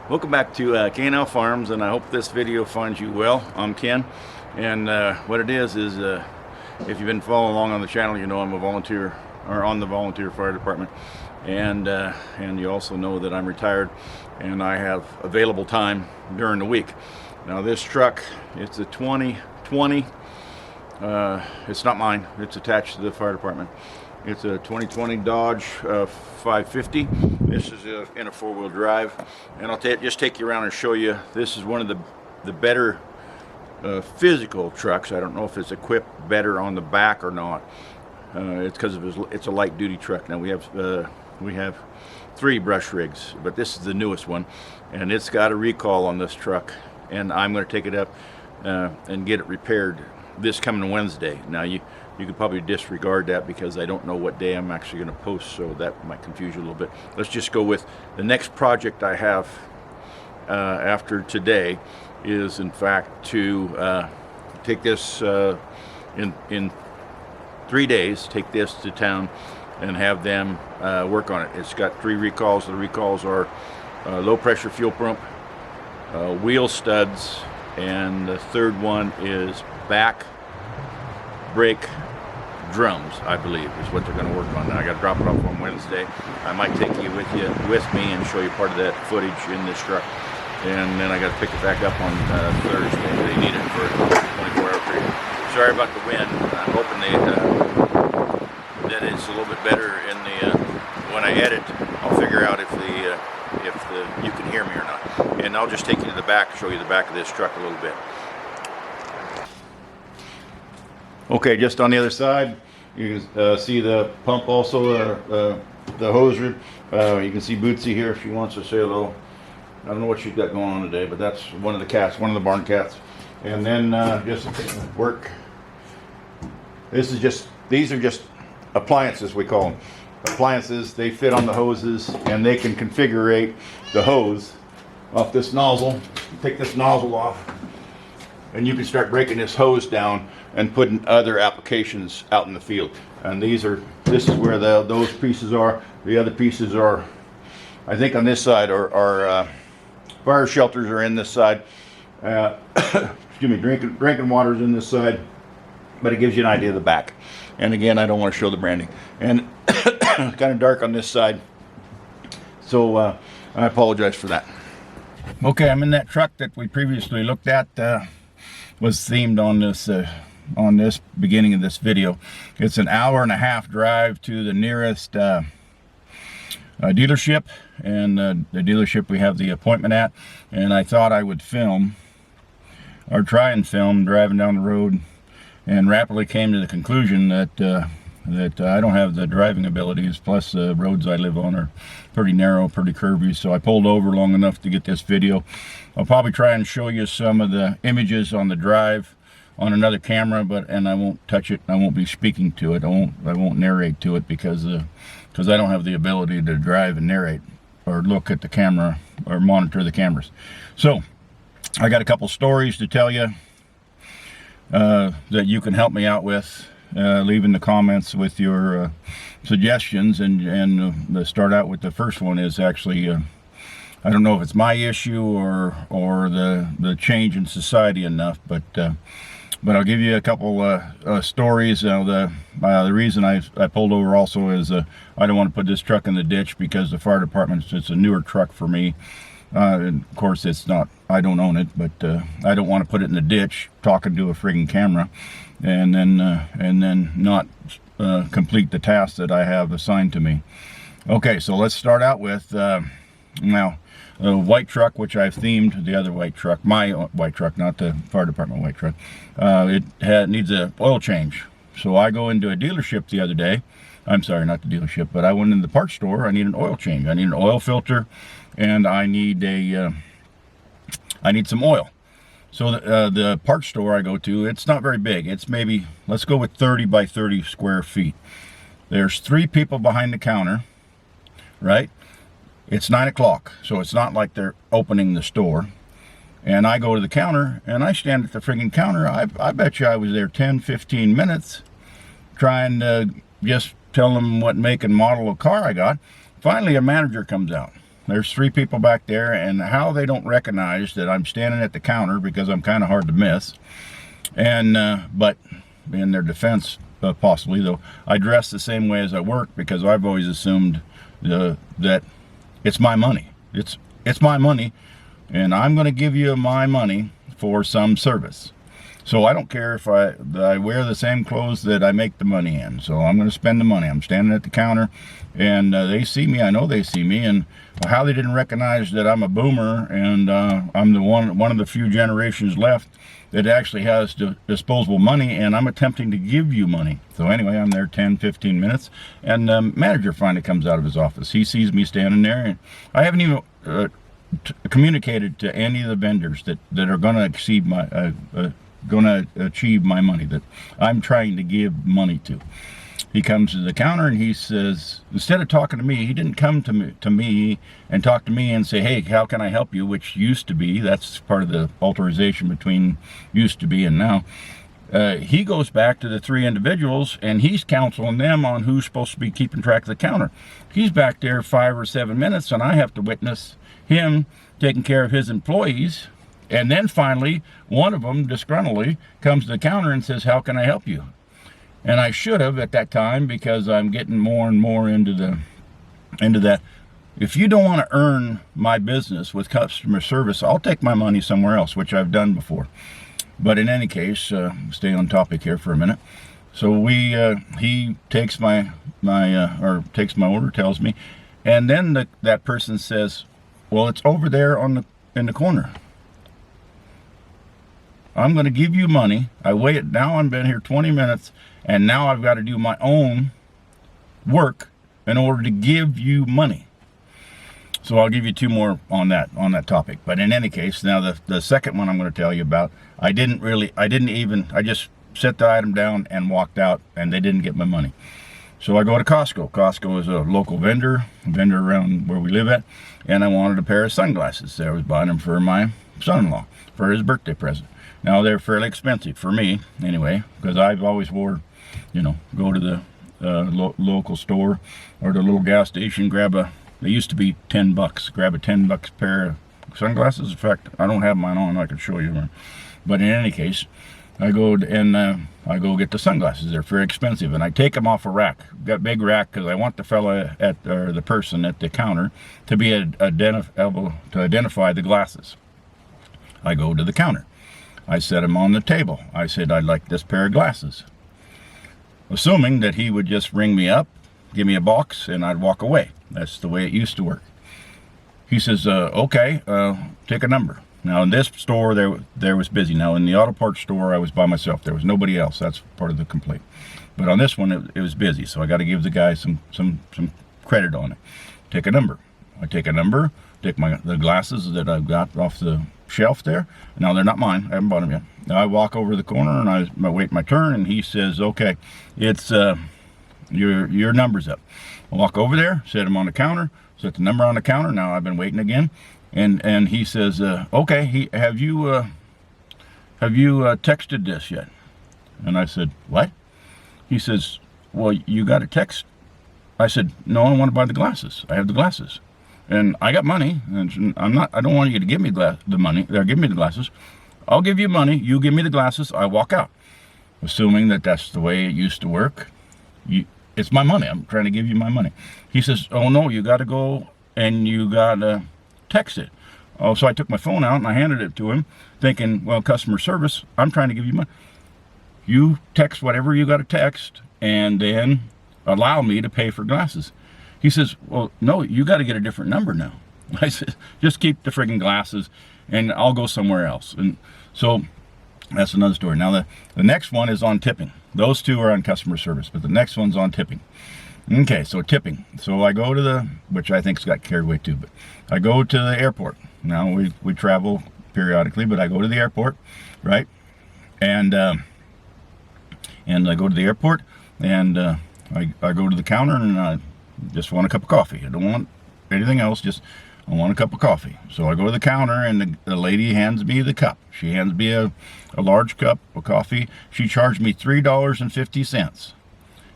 Welcome back to K&L Farms, and I hope this video finds you well. I'm Ken, and what it is if you've been following along on the channel, you know I'm a volunteer, or on the volunteer fire department, and you also know that I'm retired and I have available time during the week. Now this truck, it's a 2020. It's not mine. It's attached to the fire department. It's a 2020 Dodge 550. This is in a four-wheel drive, and I'll just take you around and show you. This is one of the better physical trucks. I don't know if it's equipped better on the back or not. It's because it's a light-duty truck. Now we have 3 brush rigs, but this is the newest one, and it's got a recall on this truck, and I'm going to take it up and get it repaired this coming Wednesday. Now you could probably disregard that because I don't know what day I'm actually going to post, so that might confuse you a little bit. Let's just go with the next project I have after today is in fact to take this in 3 days, take this to town and have them work on it. It's got 3 recalls. The recalls are low pressure fuel pump, wheel studs, and the third one is back brake drums, I believe, is what they're going to work on. Now I got to drop it off on Wednesday. I might take you with me and show you part of that footage in this truck, and then I got to pick it back up on Thursday. They need it for a 24-hour period. Sorry about the wind. I'm hoping that it's a little bit better in the when I edit. I'll figure out if you can hear me or not, and I'll just take you to the back, show you the back of this truck a little bit. Okay, just on the other side, you can see the pump, also the hose rib. You can see Bootsy here if she wants to say hello. I don't know what she's got going on today, but that's one of the cats, one of the barn cats. And then just to work. These are just appliances, we call them. Appliances, they fit on the hoses, and they can configure the hose off this nozzle. Take this nozzle off, and you can start breaking this hose down and putting other applications out in the field. And this is where those pieces are. The other pieces are, I think on this side, are fire shelters are in this side. Excuse me, drinking water's in this side, but it gives you an idea of the back. And again, I don't want to show the branding. And it's kind of dark on this side, so I apologize for that. Okay, I'm in that truck that we previously looked at. Was themed on this beginning of this video. It's an 1.5-hour drive to the nearest dealership, and the dealership we have the appointment at, and I thought I would film, or try and film, driving down the road, and rapidly came to the conclusion that I don't have the driving abilities, plus the roads I live on are pretty narrow, pretty curvy, so I pulled over long enough to get this video. I'll probably try and show you some of the images on the drive on another camera, and I won't touch it. I won't be speaking to it. I won't narrate to it because I don't have the ability to drive and narrate or look at the camera or monitor the cameras. So I got a couple stories to tell you that you can help me out with. Leave in the comments with your suggestions, and start out with the first one is actually I don't know if it's my issue or the change in society enough, but I'll give you a couple stories. The reason I pulled over also is I don't want to put this truck in the ditch because the fire department, it's a newer truck for me. And of course it's not, I don't own it, but I don't want to put it in the ditch talking to a friggin' camera and then not complete the task that I have assigned to me. Okay, so let's start out with now the white truck, which I've themed the other white truck, my white truck, not the fire department white truck. It needs an oil change. So I go into a dealership the other day. I'm sorry, not the dealership, but I went in the parts store. I need an oil change. I need an oil filter, and I need some oil. So the parts store I go to, it's not very big. It's maybe, let's go with 30 by 30 square feet. There's 3 people behind the counter, right? It's 9 o'clock, so it's not like they're opening the store. And I go to the counter, and I stand at the friggin' counter. I bet you I was there 10, 15 minutes trying to just tell them what make and model of car I got. Finally, a manager comes out. there's 3 people back there, and how they don't recognize that I'm standing at the counter, because I'm kind of hard to miss. And but in their defense, possibly though, I dress the same way as I work, because I've always assumed that it's my money. It's my money, and I'm going to give you my money for some service. So I don't care if I wear the same clothes that I make the money in. So I'm going to spend the money. I'm standing at the counter, and they see me. I know they see me, and how they didn't recognize that I'm a boomer, and I'm the one of the few generations left that actually has disposable money, and I'm attempting to give you money. So anyway, I'm there 10-15 minutes, and the manager finally comes out of his office. He sees me standing there, and I haven't even communicated to any of the vendors that are going to exceed my achieve my money, that I'm trying to give money to. He comes to the counter and he says, instead of talking to me, he didn't come to me and talk to me and say, hey, how can I help you, which used to be, that's part of the alteration between used to be and now. He goes back to the 3 individuals, and he's counseling them on who's supposed to be keeping track of the counter. He's back there 5 or 7 minutes, and I have to witness him taking care of his employees. And then finally, one of them, disgruntledly, comes to the counter and says, how can I help you? And I should have at that time, because I'm getting more and more into that. If you don't want to earn my business with customer service, I'll take my money somewhere else, which I've done before. But in any case, stay on topic here for a minute. So he takes my order, tells me, and then that person says, well, it's over there in the corner. I'm going to give you money. I waited. Now I've been here 20 minutes, and now I've got to do my own work in order to give you money. So I'll give you 2 more on that topic. But in any case, now the second one I'm going to tell you about, I just set the item down and walked out, and they didn't get my money. So I go to Costco. Costco is a local vendor around where we live at, and I wanted a pair of sunglasses. I was buying them for my son-in-law for his birthday present. Now they're fairly expensive for me anyway, because I've always wore, go to the local store or the little gas station, they used to be $10, grab a $10 pair of sunglasses. In fact, I don't have mine on, I could show you. But in any case, I go get the sunglasses. They're very expensive, and I take them off a rack. Got a big rack, because I want the fella or the person at the counter to be able to identify the glasses. I go to the counter. I set him on the table. I said, I'd like this pair of glasses, assuming that he would just ring me up, give me a box, and I'd walk away. That's the way it used to work. He says, okay, take a number. Now in this store, there was busy. Now in the auto parts store, I was by myself. There was nobody else. That's part of the complaint. But on this one, it was busy, so I got to give the guy some credit on it. Take a number. I take a number, take the glasses that I've got off the shelf there. Now they're not mine. I haven't bought them yet. Now I walk over the corner and I wait my turn, and he says, okay, it's your number's up. I walk over there, set him on the counter, set the number on the counter. Now I've been waiting again, and he says, okay, have you texted this yet? And I said, what? He says, well, you got a text? I said, no, I want to buy the glasses. I have the glasses. And I got money, and I don't want you to give me the money, or give me the glasses. I'll give you money, you give me the glasses, I walk out. Assuming that that's the way it used to work. It's my money, I'm trying to give you my money. He says, oh no, you got to go and you got to text it. Oh, so I took my phone out and I handed it to him, thinking, well, customer service, I'm trying to give you money. You text whatever you got to text, and then allow me to pay for glasses. He says, well, no, you got to get a different number now. I said, just keep the friggin' glasses and I'll go somewhere else. And so that's another story. Now the next one is on tipping. Those 2 are on customer service, but the next one's on tipping. Okay, so tipping. So I go to which I think's got carried away too, but I go to the airport. Now we travel periodically, but I go to the airport, right? And I go to the airport, and I go to the counter, and I just want a cup of coffee. I don't want anything else, I want a cup of coffee. So I go to the counter, and the lady hands me the cup. She hands me a large cup of coffee. She charged me $3.50.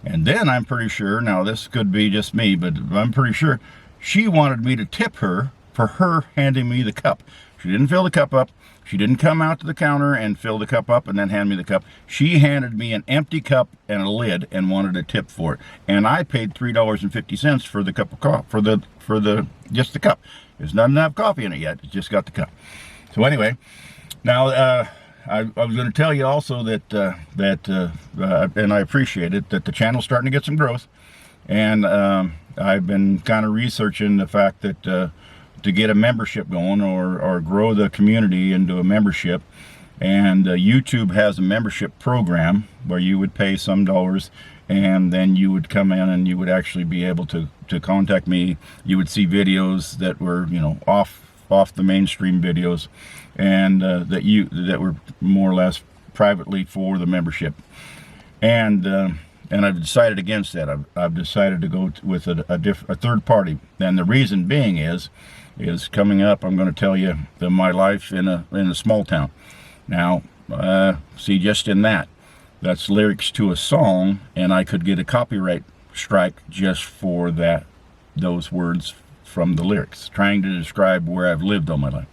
And then I'm pretty sure, now this could be just me, but I'm pretty sure She wanted me to tip her for her handing me the cup. She didn't fill the cup up. She didn't come out to the counter and fill the cup up and then hand me the cup. She handed me an empty cup and a lid and wanted a tip for it. And I paid $3.50 for the cup of coffee, just the cup. It doesn't have coffee in it yet. It's just got the cup. So anyway, now I was going to tell you also that and I appreciate it, that the channel's starting to get some growth. And I've been kind of researching the fact that to get a membership going or grow the community into a membership. And YouTube has a membership program where you would pay some dollars and then you would come in and you would actually be able to contact me. You would see videos that were, you know, off the mainstream videos, and that were more or less privately for the membership. And I've decided against that. I've decided to go with a third party, and the reason being is coming up. I'm going to tell you my life in a small town. Now, see, just in that's lyrics to a song, and I could get a copyright strike just for those words from the lyrics, trying to describe where I've lived all my life.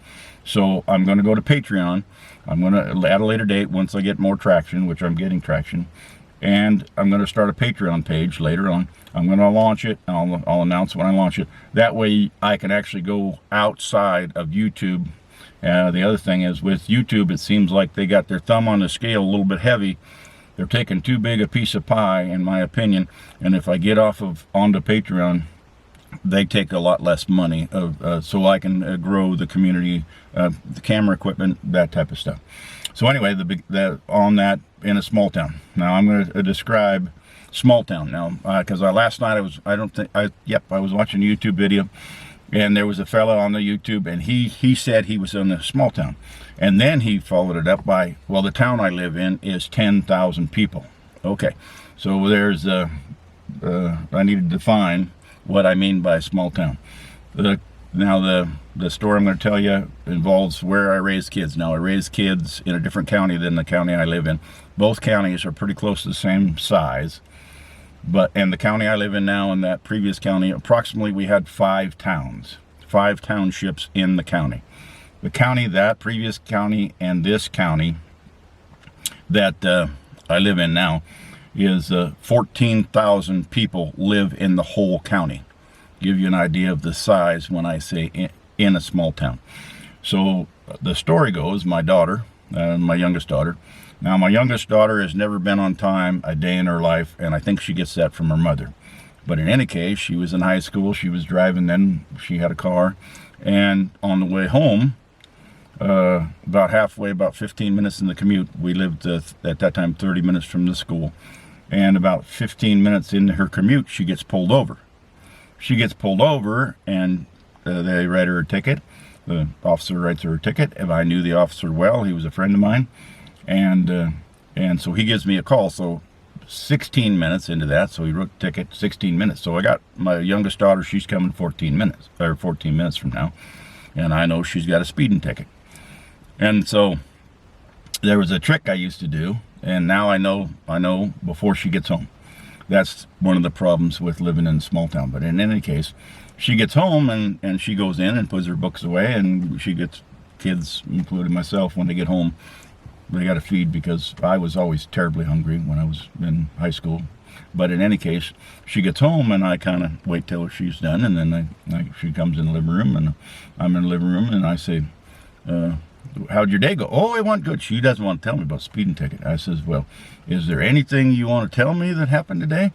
So I'm going to go to Patreon. I'm going to, at a later date, once I get more traction, which I'm getting traction, and I'm going to start a Patreon page later on. I'm going to launch it. I'll announce when I launch it. That way I can actually go outside of YouTube. The other thing is, with YouTube, it seems like they got their thumb on the scale a little bit heavy. They're taking too big a piece of pie, in my opinion. And if I get onto Patreon, they take a lot less money, so I can grow the community, the camera equipment, that type of stuff. So anyway, on that, in a small town. Now I'm going to describe small town now, because last night I was watching a YouTube video, and there was a fella on the YouTube, and he said he was in a small town, and then he followed it up by, well, the town I live in is 10,000 people. Okay, so there's I need to define what I mean by small town. Now the story I'm going to tell you involves where I raise kids. Now I raise kids in a different county than the county I live in. Both counties are pretty close to the same size, and the county I live in now, and that previous county, approximately we had 5 townships in the county. The county, that previous county, and this county that I live in now is 14,000 people live in the whole county. Give you an idea of the size when I say in a small town. So the story goes, my daughter, my youngest daughter. Now my youngest daughter has never been on time a day in her life, and I think she gets that from her mother. But in any case, she was in high school, she was driving, then she had a car, and on the way home, about halfway, about 15 minutes in the commute, we lived at that time 30 minutes from the school, and about 15 minutes into her commute, she gets pulled over. She gets pulled over, and they write her a ticket. The officer writes her a ticket, and I knew the officer well. He was a friend of mine, and so he gives me a call. So 16 minutes into that, so he wrote the ticket, 16 minutes. So I got my youngest daughter, she's coming 14 minutes from now, and I know she's got a speeding ticket. And so there was a trick I used to do, and now I know before she gets home. That's one of the problems with living in a small town. But in any case, she gets home and she goes in and puts her books away, and she gets kids, including myself, when they get home, they got to feed, because I was always terribly hungry when I was in high school. But in any case, she gets home, and I kind of wait till she's done, and then she comes in the living room, and I'm in the living room, and I say, how'd your day go? Oh, it went good. She doesn't want to tell me about speeding ticket. I says, well, is there anything you want to tell me that happened today?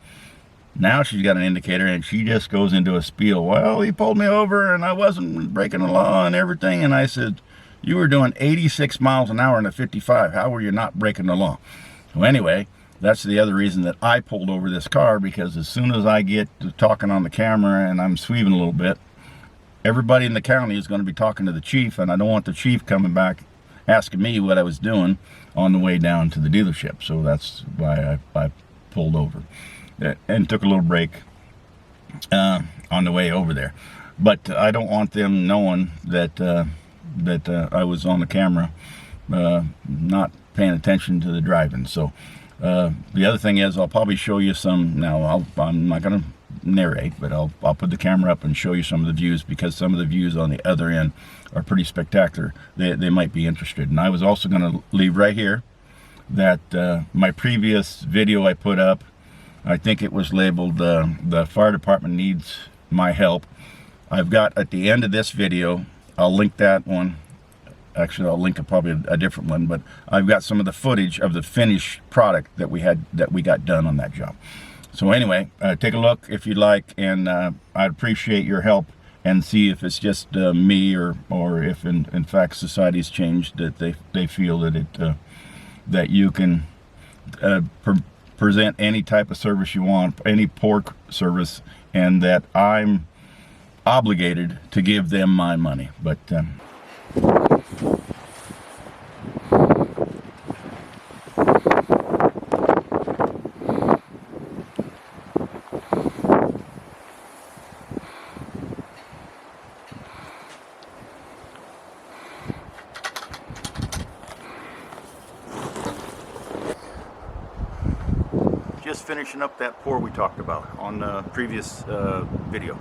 Now she's got an indicator, and she just goes into a spiel. Well, he pulled me over, and I wasn't breaking the law and everything. And I said, you were doing 86 miles an hour in a 55. How were you not breaking the law? So anyway, that's the other reason that I pulled over this car, because as soon as I get to talking on the camera and I'm sweaving a little bit, everybody in the county is going to be talking to the chief, and I don't want the chief coming back asking me what I was doing on the way down to the dealership. So that's why I pulled over and took a little break on the way over there. But I don't want them knowing that I was on the camera, not paying attention to the driving. So the other thing is, I'll probably show you some. Now I'm not going to narrate, but I'll put the camera up and show you some of the views, because some of the views on the other end are pretty spectacular. They might be interested. And I was also going to leave right here that my previous video I put up, I think it was labeled the fire department needs my help. I've got at the end of this video, I'll link that one. Actually, I'll link probably a different one, but I've got some of the footage of the finished product that we got done on that job. So anyway, take a look if you'd like, and I'd appreciate your help, and see if it's just me or if in fact society's changed, that they feel that that you can present any type of service you want, any pork service, and that I'm obligated to give them my money. But just finishing up that pour we talked about on the previous video.